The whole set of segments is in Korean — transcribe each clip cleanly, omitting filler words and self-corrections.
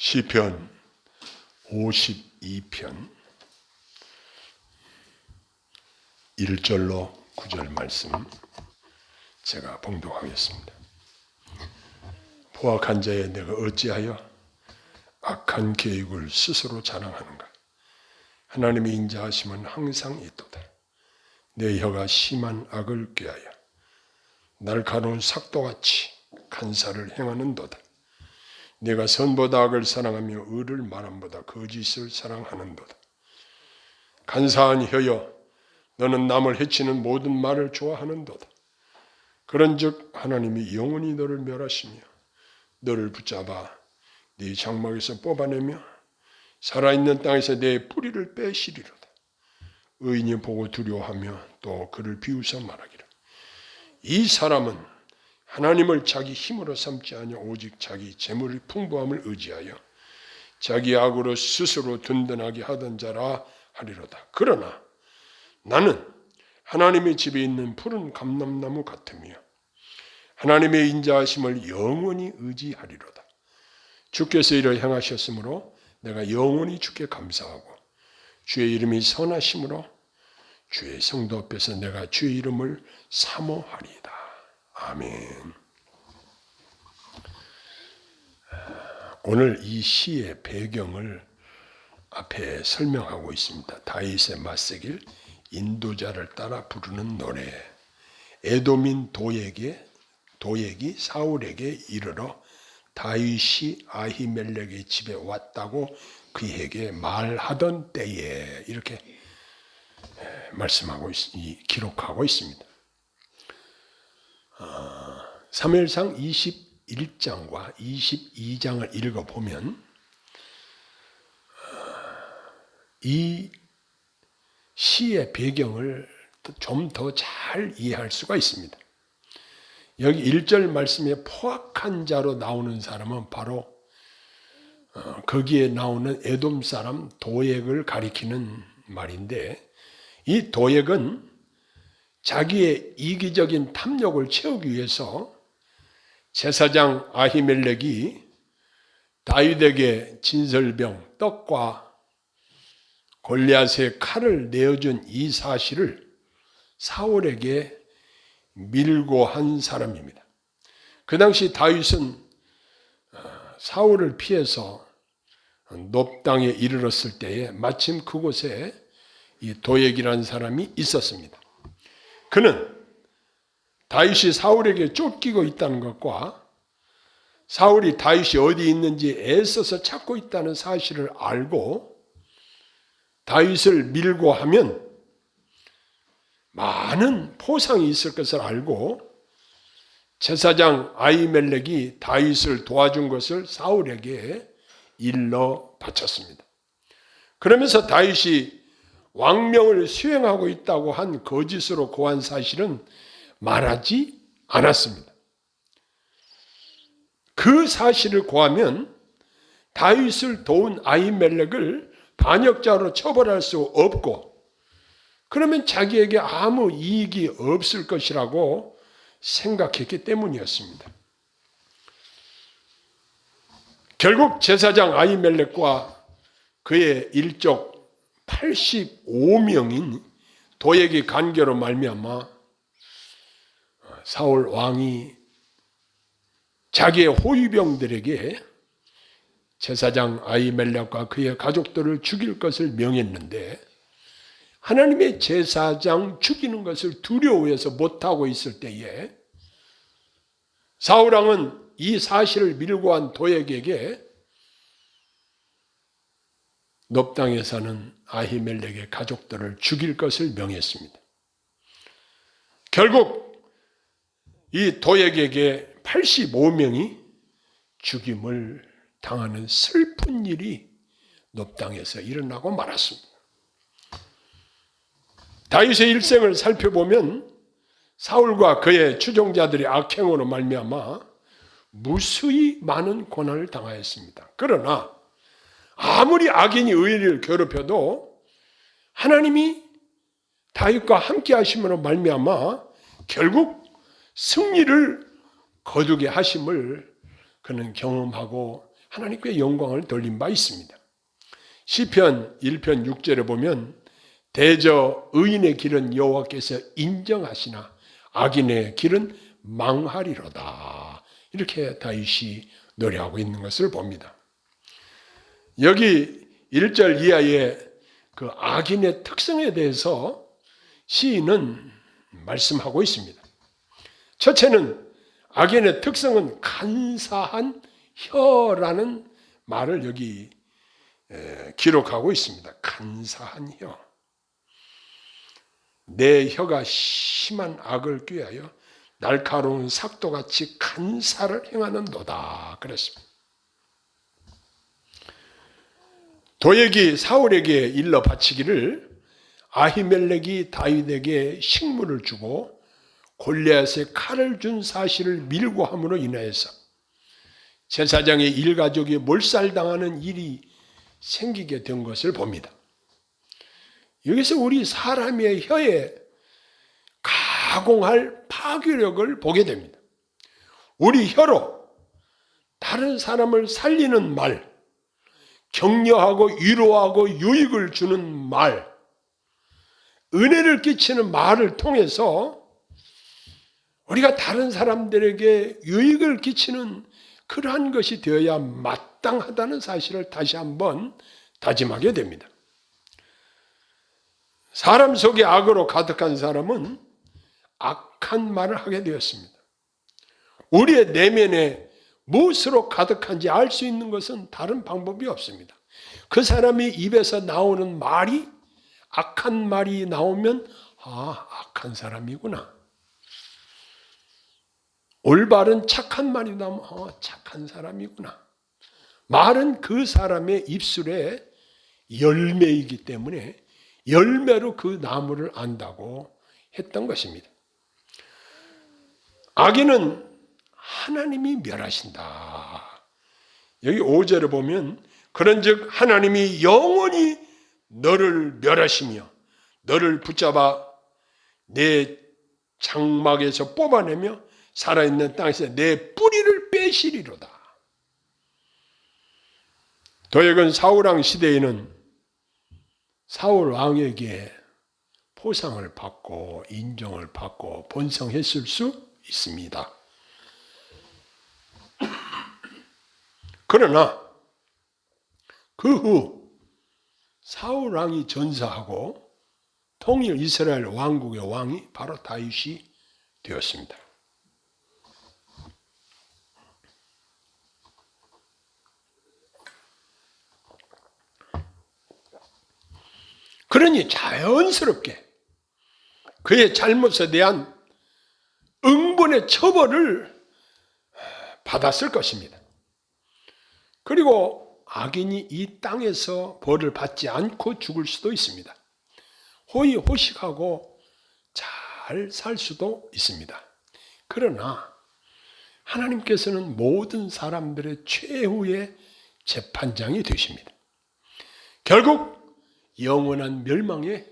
시편 52편 1절로 9절 말씀 제가 봉독하겠습니다. 포악한 자에 내가 어찌하여 악한 계획을 스스로 자랑하는가. 하나님의 인자하심은 항상 있도다. 내 혀가 심한 악을 꾀하여 날카로운 삭도같이 간사를 행하는도다. 내가 선보다 악을 사랑하며 의를 말함보다 거짓을 사랑하는도다. 간사한 혀여, 너는 남을 해치는 모든 말을 좋아하는도다. 그런즉 하나님이 영원히 너를 멸하시며 너를 붙잡아 네 장막에서 뽑아내며 살아있는 땅에서 내 뿌리를 빼시리로다. 의인이 보고 두려워하며 또 그를 비웃어 말하기를, 이 사람은 하나님을 자기 힘으로 삼지 아니하 오직 자기 재물의 풍부함을 의지하여 자기 악으로 스스로 든든하게 하던 자라 하리로다. 그러나 나는 하나님의 집에 있는 푸른 감람나무 같으며 하나님의 인자하심을 영원히 의지하리로다. 주께서 이를 행하셨으므로 내가 영원히 주께 감사하고 주의 이름이 선하심으로 주의 성도 앞에서 내가 주의 이름을 사모하리이다. 아멘. 오늘 이 시의 배경을 앞에 설명하고 있습니다. 다윗의 맞새길 인도자를 따라 부르는 노래. 에돔인 도액이 사울에게 이르러 다윗이 아히멜렉의 집에 왔다고 그에게 말하던 때에, 이렇게 말씀하고 기록하고 있습니다. 사무엘상 21장과 22장을 읽어보면 이 시의 배경을 좀 더 잘 이해할 수가 있습니다. 여기 1절 말씀에 포악한 자로 나오는 사람은 바로 거기에 나오는 에돔 사람 도액을 가리키는 말인데, 이 도액은 자기의 이기적인 탐욕을 채우기 위해서 제사장 아히멜렉이 다윗에게 진설병 떡과 골리앗의 칼을 내어준 이 사실을 사울에게 밀고 한 사람입니다. 그 당시 다윗은 사울을 피해서 놉 땅에 이르렀을 때에 마침 그곳에 이 도액이라는 사람이 있었습니다. 그는 다윗이 사울에게 쫓기고 있다는 것과 사울이 다윗이 어디 있는지 애써서 찾고 있다는 사실을 알고 다윗을 밀고 하면 많은 포상이 있을 것을 알고 제사장 아히멜렉이 다윗을 도와준 것을 사울에게 일러 바쳤습니다. 그러면서 다윗이 왕명을 수행하고 있다고 한 거짓으로 고한 사실은 말하지 않았습니다. 그 사실을 고하면 다윗을 도운 아히멜렉을 반역자로 처벌할 수 없고, 그러면 자기에게 아무 이익이 없을 것이라고 생각했기 때문이었습니다. 결국 제사장 아히멜렉과 그의 일족 85명인 도액의 간계로 말미암아 사울 왕이 자기의 호위병들에게 제사장 아히멜렉과 그의 가족들을 죽일 것을 명했는데, 하나님의 제사장 죽이는 것을 두려워해서 못하고 있을 때에 사울 왕은 이 사실을 밀고 한 도액에게 놉 땅에 사는 아히멜렉의 가족들을 죽일 것을 명했습니다. 결국 이 도액에게 85명이 죽임을 당하는 슬픈 일이 놉 땅에서 일어나고 말았습니다. 다윗의 일생을 살펴보면 사울과 그의 추종자들의 악행으로 말미암아 무수히 많은 고난을 당하였습니다. 그러나 아무리 악인이 의인을 괴롭혀도 하나님이 다윗과 함께 하심으로 말미암아 결국 승리를 거두게 하심을 그는 경험하고 하나님께 영광을 돌린 바 있습니다. 시편 1편 6절에 보면 대저 의인의 길은 여호와께서 인정하시나 악인의 길은 망하리로다. 이렇게 다윗이 노래하고 있는 것을 봅니다. 여기 1절 이하의 그 악인의 특성에 대해서 시인은 말씀하고 있습니다. 첫째는 악인의 특성은 간사한 혀라는 말을 여기 기록하고 있습니다. 간사한 혀. 내 혀가 심한 악을 꾀하여 날카로운 삭도같이 간사를 행하는도다. 그랬습니다. 도액이 사울에게 일러 바치기를 아히멜렉이 다윗에게 식물을 주고 골리앗에 칼을 준 사실을 밀고 함으로 인하여서 제사장의 일가족이 몰살당하는 일이 생기게 된 것을 봅니다. 여기서 우리 사람의 혀에 가공할 파괴력을 보게 됩니다. 우리 혀로 다른 사람을 살리는 말, 격려하고 위로하고 유익을 주는 말, 은혜를 끼치는 말을 통해서 우리가 다른 사람들에게 유익을 끼치는 그러한 것이 되어야 마땅하다는 사실을 다시 한번 다짐하게 됩니다. 사람 속에 악으로 가득한 사람은 악한 말을 하게 되었습니다. 우리의 내면에 무엇으로 가득한지 알 수 있는 것은 다른 방법이 없습니다. 그 사람이 입에서 나오는 말이 악한 말이 나오면 악한 사람이구나. 올바른 착한 말이 나오면 착한 사람이구나. 말은 그 사람의 입술의 열매이기 때문에 열매로 그 나무를 안다고 했던 것입니다. 악인은 하나님이 멸하신다. 여기 5절에 보면 그런즉 하나님이 영원히 너를 멸하시며 너를 붙잡아 내 장막에서 뽑아내며 살아있는 땅에서 내 뿌리를 빼시리로다. 도액은 사울왕 시대에는 사울 왕에게 포상을 받고 인정을 받고 번성했을 수 있습니다. 그러나 그 후 사울 왕이 전사하고 통일 이스라엘 왕국의 왕이 바로 다윗이 되었습니다. 그러니 자연스럽게 그의 잘못에 대한 응분의 처벌을 받았을 것입니다. 그리고 악인이 이 땅에서 벌을 받지 않고 죽을 수도 있습니다. 호의호식하고 잘 살 수도 있습니다. 그러나 하나님께서는 모든 사람들의 최후의 재판장이 되십니다. 결국 영원한 멸망에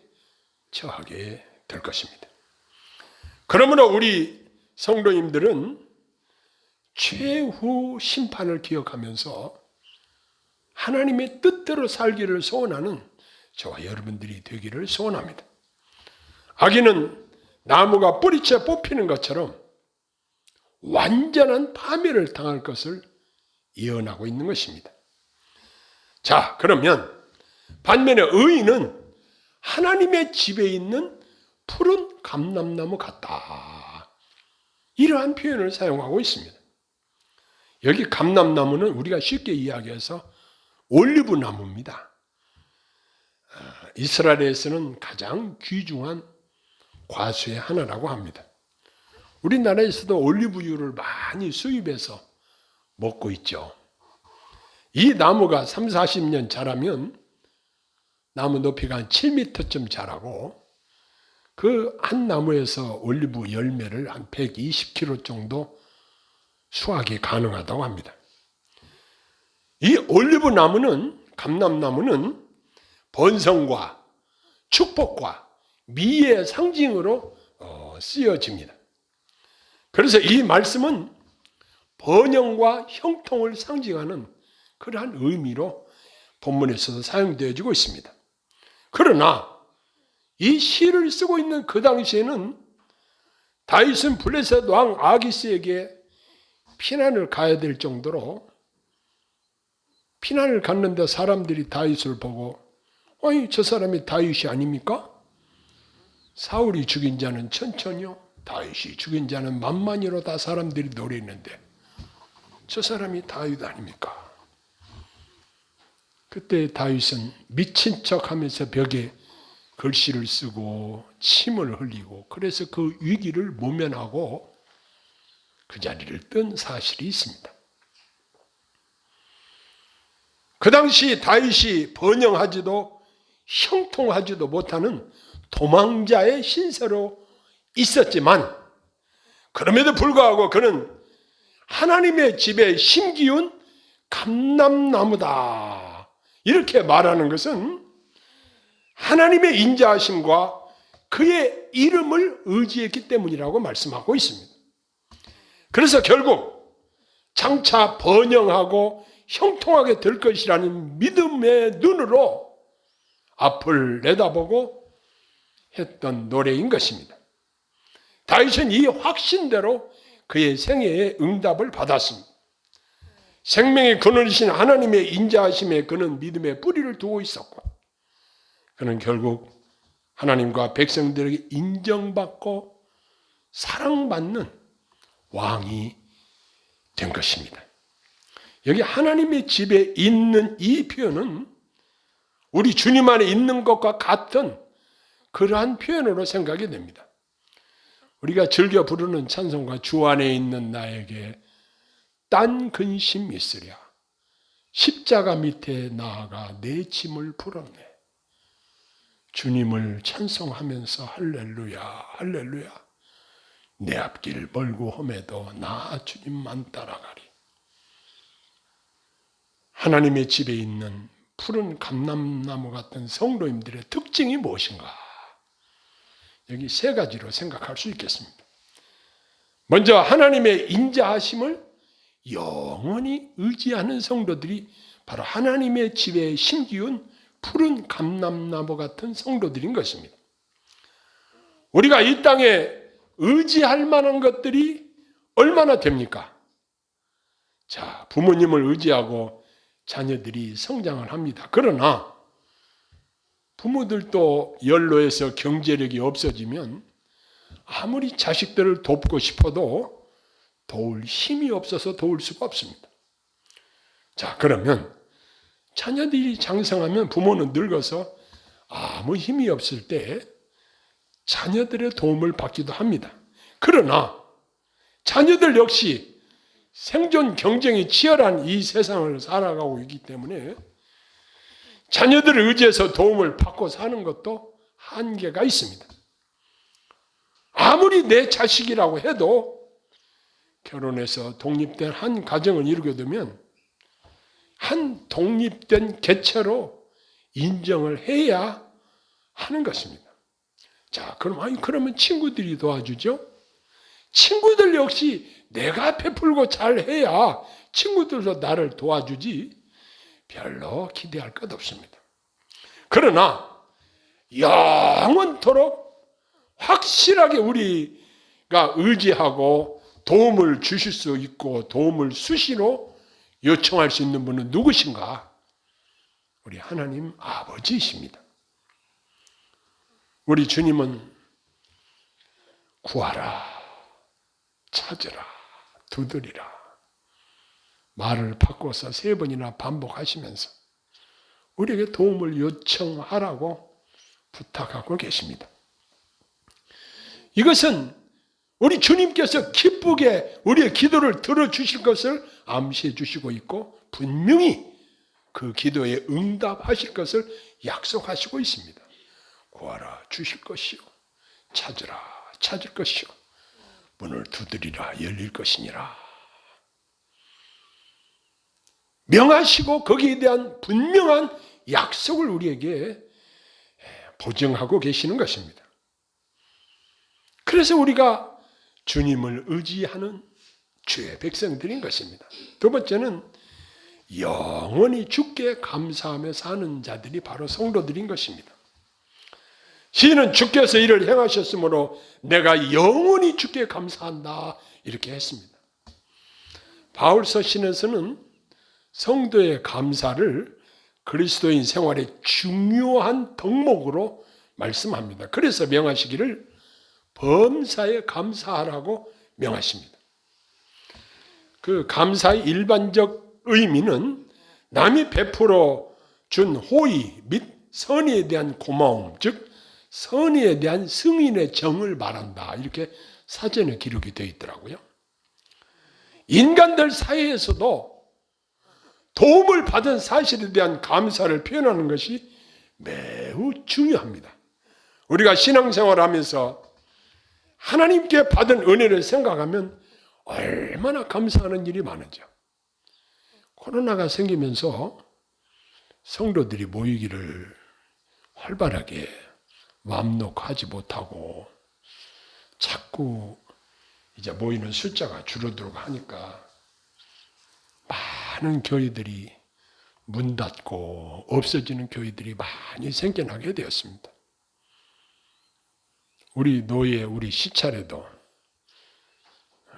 처하게 될 것입니다. 그러므로 우리 성도님들은 최후 심판을 기억하면서 하나님의 뜻대로 살기를 소원하는 저와 여러분들이 되기를 소원합니다. 악인은 나무가 뿌리째 뽑히는 것처럼 완전한 파멸을 당할 것을 예언하고 있는 것입니다. 자, 그러면 반면에 의인은 하나님의 집에 있는 푸른 감람나무 같다. 이러한 표현을 사용하고 있습니다. 여기 감람나무는 우리가 쉽게 이야기해서 올리브 나무입니다. 이스라엘에서는 가장 귀중한 과수의 하나라고 합니다. 우리나라에서도 올리브유를 많이 수입해서 먹고 있죠. 이 나무가 30-40년 자라면 나무 높이가 한 7m쯤 자라고 그 한 나무에서 올리브 열매를 한 120kg 정도 수확이 가능하다고 합니다. 이 올리브 나무는, 감람나무는 번성과 축복과 미의 상징으로 쓰여집니다. 그래서 이 말씀은 번영과 형통을 상징하는 그러한 의미로 본문에서도 사용되어지고 있습니다. 그러나 이 시를 쓰고 있는 그 당시에는 다윗은 블레셋 왕 아기스에게 피난을 가야 될 정도로, 피난을 갔는데 사람들이 다윗을 보고 아니 저 사람이 다윗이 아닙니까? 사울이 죽인 자는 천천히요, 다윗이 죽인 자는 만만히로다 사람들이 노래했는데 저 사람이 다윗 아닙니까? 그때 다윗은 미친 척하면서 벽에 글씨를 쓰고 침을 흘리고 그래서 그 위기를 모면하고 그 자리를 뜬 사실이 있습니다. 그 당시 다윗이 번영하지도 형통하지도 못하는 도망자의 신세로 있었지만 그럼에도 불구하고 그는 하나님의 집에 심기운 감람나무다 이렇게 말하는 것은 하나님의 인자하심과 그의 이름을 의지했기 때문이라고 말씀하고 있습니다. 그래서 결국 장차 번영하고 형통하게 될 것이라는 믿음의 눈으로 앞을 내다보고 했던 노래인 것입니다. 다윗은 이 확신대로 그의 생애의 응답을 받았습니다. 생명의 근원이신 하나님의 인자하심에 그는 믿음의 뿌리를 두고 있었고 그는 결국 하나님과 백성들에게 인정받고 사랑받는 왕이 된 것입니다. 여기 하나님의 집에 있는 이 표현은 우리 주님 안에 있는 것과 같은 그러한 표현으로 생각이 됩니다. 우리가 즐겨 부르는 찬송가 주 안에 있는 나에게 딴 근심 있으랴 십자가 밑에 나아가 내 짐을 풀었네. 주님을 찬송하면서 할렐루야 할렐루야 내 앞길 멀고 험해도 나 주님만 따라가리. 하나님의 집에 있는 푸른 감람나무 같은 성도님들의 특징이 무엇인가? 여기 세 가지로 생각할 수 있겠습니다. 먼저 하나님의 인자하심을 영원히 의지하는 성도들이 바로 하나님의 집에 심기운 푸른 감람나무 같은 성도들인 것입니다. 우리가 이 땅에 의지할 만한 것들이 얼마나 됩니까? 자, 부모님을 의지하고 자녀들이 성장을 합니다. 그러나 부모들도 연로해서 경제력이 없어지면 아무리 자식들을 돕고 싶어도 도울 힘이 없어서 도울 수가 없습니다. 자, 그러면 자녀들이 장성하면 부모는 늙어서 아무 힘이 없을 때 자녀들의 도움을 받기도 합니다. 그러나 자녀들 역시 생존 경쟁이 치열한 이 세상을 살아가고 있기 때문에 자녀들을 의지해서 도움을 받고 사는 것도 한계가 있습니다. 아무리 내 자식이라고 해도 결혼해서 독립된 한 가정을 이루게 되면 한 독립된 개체로 인정을 해야 하는 것입니다. 자, 그러면 친구들이 도와주죠? 친구들 역시 내가 베풀고 잘해야 친구들도 나를 도와주지 별로 기대할 것 없습니다. 그러나 영원토록 확실하게 우리가 의지하고 도움을 주실 수 있고 도움을 수시로 요청할 수 있는 분은 누구신가? 우리 하나님 아버지이십니다. 우리 주님은 구하라, 찾으라, 두드리라 말을 바꿔서 3번이나 반복하시면서 우리에게 도움을 요청하라고 부탁하고 계십니다. 이것은 우리 주님께서 기쁘게 우리의 기도를 들어주실 것을 암시해 주시고 있고 분명히 그 기도에 응답하실 것을 약속하시고 있습니다. 구하라 주실 것이요 찾으라 찾을 것이요 문을 두드리라 열릴 것이니라. 명하시고 거기에 대한 분명한 약속을 우리에게 보증하고 계시는 것입니다. 그래서 우리가 주님을 의지하는 주의 백성들인 것입니다. 두 번째는 영원히 주께 감사하며 사는 자들이 바로 성도들인 것입니다. 시인은 주께서 이를 행하셨으므로 내가 영원히 주께 감사한다 이렇게 했습니다. 바울서 시에서는 성도의 감사를 그리스도인 생활의 중요한 덕목으로 말씀합니다. 그래서 명하시기를 범사에 감사하라고 명하십니다. 그 감사의 일반적 의미는 남이 베풀어 준 호의 및 선의에 대한 고마움, 즉 선의에 대한 승인의 정을 말한다. 이렇게 사전에 기록이 되어 있더라고요. 인간들 사이에서도 도움을 받은 사실에 대한 감사를 표현하는 것이 매우 중요합니다. 우리가 신앙생활을 하면서 하나님께 받은 은혜를 생각하면 얼마나 감사하는 일이 많은지요. 코로나가 생기면서 성도들이 모이기를 활발하게 마음 놓고 하지 못하고 자꾸 이제 모이는 숫자가 줄어들고 하니까 많은 교회들이 문 닫고 없어지는 교회들이 많이 생겨나게 되었습니다. 우리 노예, 우리 시찰에도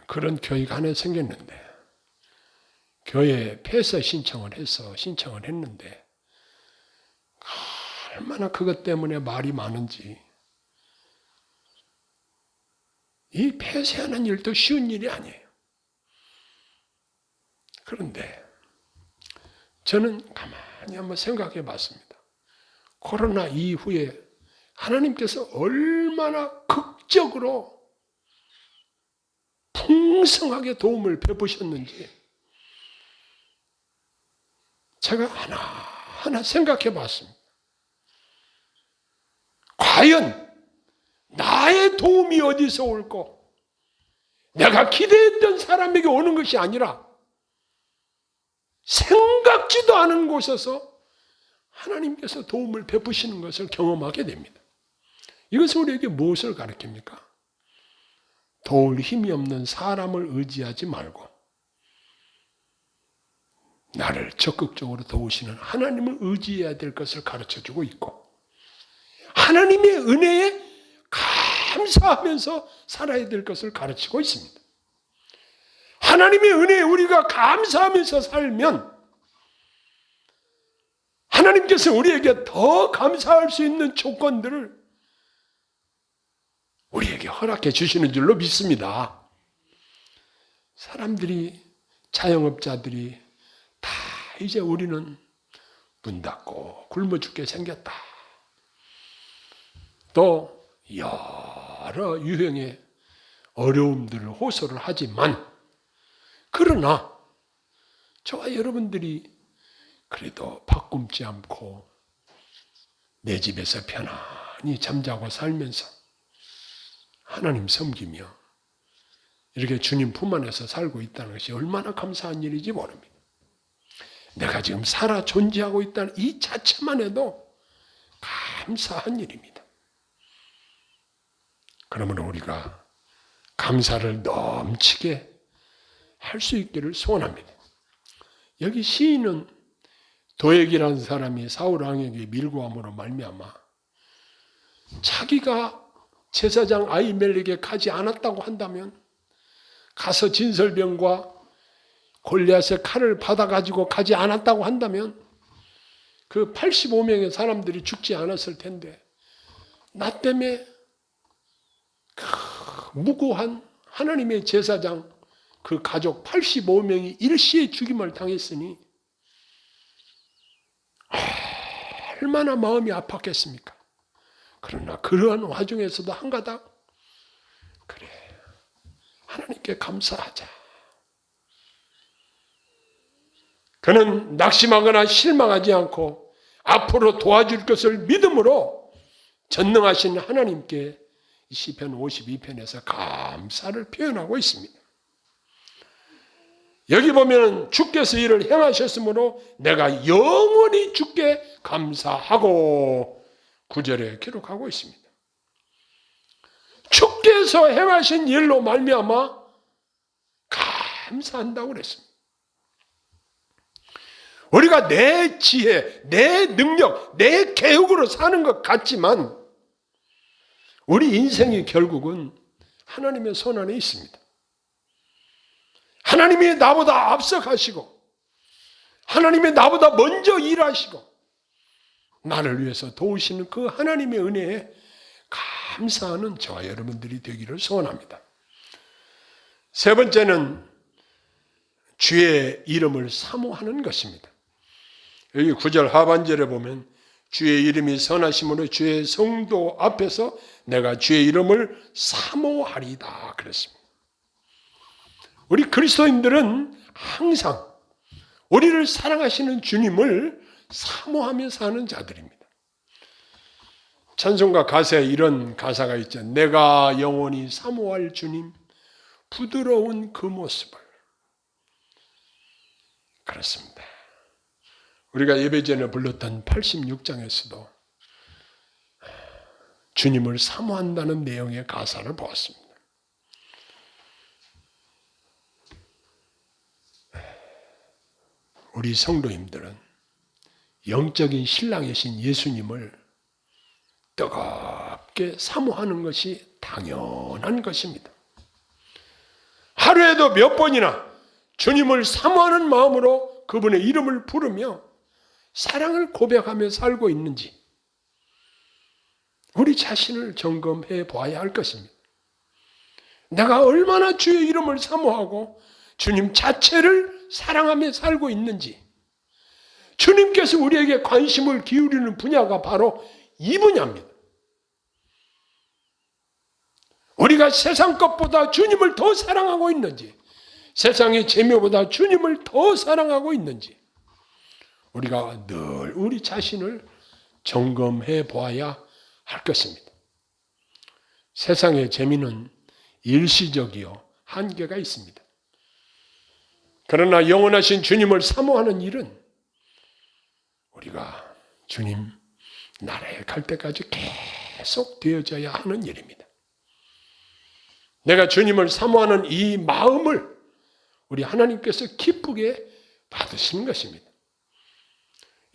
그런 교회가 하나 생겼는데 교회 폐쇄 신청을 했는데 얼마나 그것 때문에 말이 많은지. 이 폐쇄하는 일도 쉬운 일이 아니에요. 그런데 저는 가만히 한번 생각해 봤습니다. 코로나 이후에 하나님께서 얼마나 극적으로 풍성하게 도움을 베푸셨는지 제가 하나하나 생각해 봤습니다. 과연 나의 도움이 어디서 올고 내가 기대했던 사람에게 오는 것이 아니라 생각지도 않은 곳에서 하나님께서 도움을 베푸시는 것을 경험하게 됩니다. 이것은 우리에게 무엇을 가르칩니까? 도울 힘이 없는 사람을 의지하지 말고 나를 적극적으로 도우시는 하나님을 의지해야 될 것을 가르쳐주고 있고 하나님의 은혜에 감사하면서 살아야 될 것을 가르치고 있습니다. 하나님의 은혜에 우리가 감사하면서 살면 하나님께서 우리에게 더 감사할 수 있는 조건들을 우리에게 허락해 주시는 줄로 믿습니다. 사람들이, 자영업자들이 다 이제 우리는 문 닫고 굶어 죽게 생겼다. 또 여러 유형의 어려움들을 호소를 하지만 그러나 저와 여러분들이 그래도 바꿈지 않고 내 집에서 편안히 잠자고 살면서 하나님 섬기며 이렇게 주님 품 안에서 살고 있다는 것이 얼마나 감사한 일인지 모릅니다. 내가 지금 살아 존재하고 있다는 이 자체만 해도 감사한 일입니다. 그러면 우리가 감사를 넘치게 할 수 있기를 소원합니다. 여기 시인은 도액이라는 사람이 사울 왕에게 밀고함으로 말미암아 자기가 제사장 아히멜렉에게 가지 않았다고 한다면 가서 진설병과 골리앗의 칼을 받아가지고 가지 않았다고 한다면 그 85명의 사람들이 죽지 않았을 텐데 나 때문에 그 무고한 하나님의 제사장 그 가족 85명이 일시에 죽임을 당했으니 얼마나 마음이 아팠겠습니까? 그러나 그러한 와중에서도 한 가닥 그래 하나님께 감사하자. 그는 낙심하거나 실망하지 않고 앞으로 도와줄 것을 믿음으로 전능하신 하나님께 시편 52편에서 감사를 표현하고 있습니다. 여기 보면 주께서 이를 행하셨으므로 내가 영원히 주께 감사하고 9절에 기록하고 있습니다. 주께서 행하신 일로 말미암아 감사한다고 그랬습니다. 우리가 내 지혜, 내 능력, 내 계획으로 사는 것 같지만 우리 인생이 결국은 하나님의 손 안에 있습니다. 하나님이 나보다 앞서가시고 하나님이 나보다 먼저 일하시고 나를 위해서 도우시는 그 하나님의 은혜에 감사하는 저와 여러분들이 되기를 소원합니다. 세 번째는 주의 이름을 사모하는 것입니다. 여기 9절 하반절에 보면 주의 이름이 선하심으로 주의 성도 앞에서 내가 주의 이름을 사모하리다 그랬습니다. 우리 그리스도인들은 항상 우리를 사랑하시는 주님을 사모하며 사는 자들입니다. 찬송가 가사에 이런 가사가 있죠. 내가 영원히 사모할 주님 부드러운 그 모습을. 그렇습니다. 우리가 예배 전에 불렀던 86장에서도 주님을 사모한다는 내용의 가사를 보았습니다. 우리 성도님들은 영적인 신랑이신 예수님을 뜨겁게 사모하는 것이 당연한 것입니다. 하루에도 몇 번이나 주님을 사모하는 마음으로 그분의 이름을 부르며 사랑을 고백하며 살고 있는지 우리 자신을 점검해 보아야 할 것입니다. 내가 얼마나 주의 이름을 사모하고 주님 자체를 사랑하며 살고 있는지, 주님께서 우리에게 관심을 기울이는 분야가 바로 이 분야입니다. 우리가 세상 것보다 주님을 더 사랑하고 있는지, 세상의 재미보다 주님을 더 사랑하고 있는지 우리가 늘 우리 자신을 점검해 보아야 할 것입니다. 세상의 재미는 일시적이요 한계가 있습니다. 그러나 영원하신 주님을 사모하는 일은 우리가 주님 나라에 갈 때까지 계속 되어져야 하는 일입니다. 내가 주님을 사모하는 이 마음을 우리 하나님께서 기쁘게 받으시는 것입니다.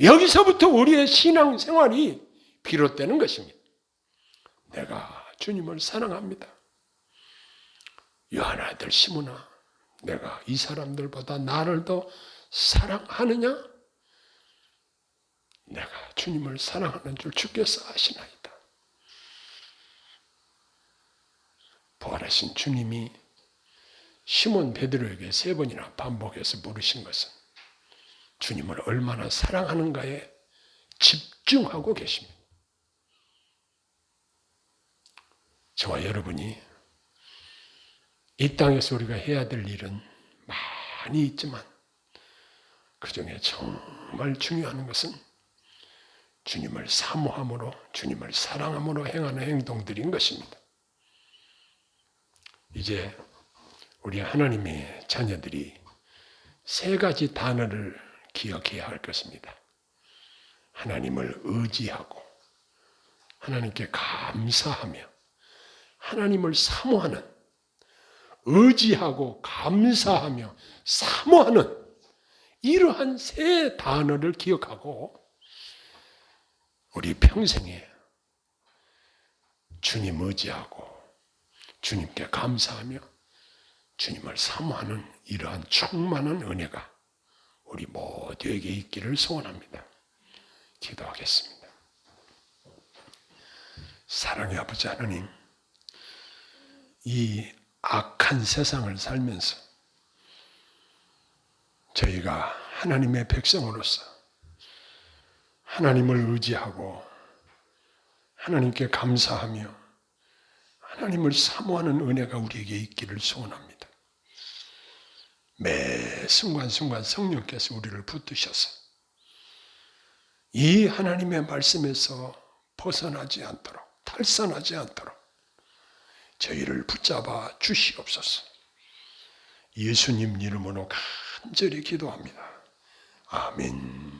여기서부터 우리의 신앙 생활이 비롯되는 것입니다. 내가 주님을 사랑합니다. 요한 아들 시몬아, 내가 이 사람들보다 나를 더 사랑하느냐? 내가 주님을 사랑하는 줄 주께서 아시나이다. 부활하신 주님이 시몬 베드로에게 3번이나 반복해서 물으신 것은 주님을 얼마나 사랑하는가에 집중하고 계십니다. 저와 여러분이 이 땅에서 우리가 해야 될 일은 많이 있지만 그 중에 정말 중요한 것은 주님을 사모함으로, 주님을 사랑함으로 행하는 행동들인 것입니다. 이제 우리 하나님의 자녀들이 3가지 단어를 기억해야 할 것입니다. 하나님을 의지하고, 하나님께 감사하며, 하나님을 사모하는, 의지하고 감사하며 사모하는 이러한 3 단어를 기억하고 우리 평생에 주님 의지하고 주님께 감사하며 주님을 사모하는 이러한 충만한 은혜가 우리 모두에게 있기를 소원합니다. 기도하겠습니다. 사랑의 아버지 하나님, 이 악한 세상을 살면서 저희가 하나님의 백성으로서 하나님을 의지하고 하나님께 감사하며 하나님을 사모하는 은혜가 우리에게 있기를 소원합니다. 매 순간순간 성령께서 우리를 붙드셔서 이 하나님의 말씀에서 벗어나지 않도록, 탈선하지 않도록 저희를 붙잡아 주시옵소서. 예수님 이름으로 간절히 기도합니다. 아멘.